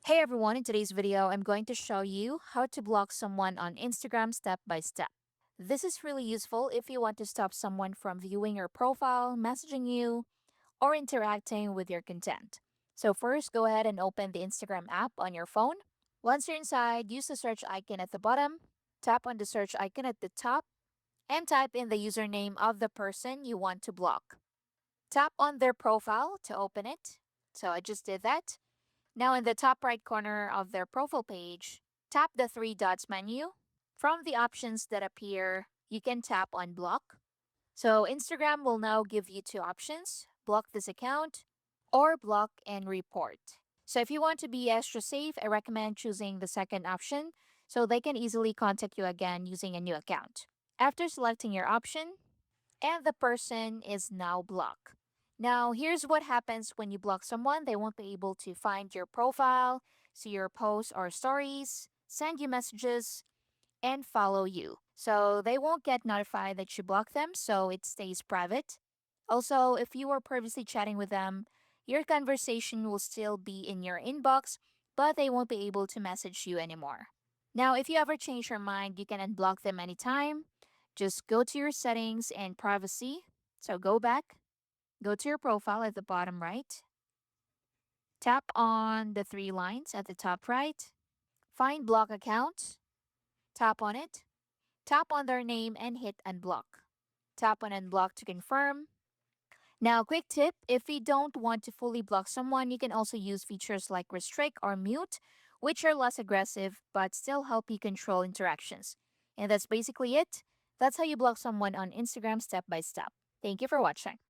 Hey everyone, in today's video, I'm going to show you how to block someone on Instagram step by step. This is really useful if you want to stop someone from viewing your profile, messaging you, or interacting with your content. So first, go ahead and open the Instagram app on your phone. Once you're inside, use the search icon at the bottom, tap on the search icon at the top, and type in the username of the person you want to block. Tap on their profile to open it. So I just did that. Now, in the top right corner of their profile page, tap the three dots menu. From the options that appear, you can tap on block. So, Instagram will now give you two options: block this account or block and report. So, if you want to be extra safe, I recommend choosing the second option so they can easily contact you again using a new account. After selecting your option, and the person is now blocked. Now, here's what happens when you block someone: they won't be able to find your profile, see your posts or stories, send you messages, and follow you. So they won't get notified that you blocked them, so it stays private. Also, if you were previously chatting with them, your conversation will still be in your inbox, but they won't be able to message you anymore. Now, if you ever change your mind, you can unblock them anytime. Just go to your settings and privacy. So go back, go to your profile at the bottom right, tap on the three lines at the top right, find block accounts, tap on it, tap on their name and hit unblock. Tap on unblock to confirm. Now, quick tip: if you don't want to fully block someone, you can also use features like restrict or mute, which are less aggressive but still help you control interactions. And that's basically it. That's how you block someone on Instagram step by step. Thank you for watching.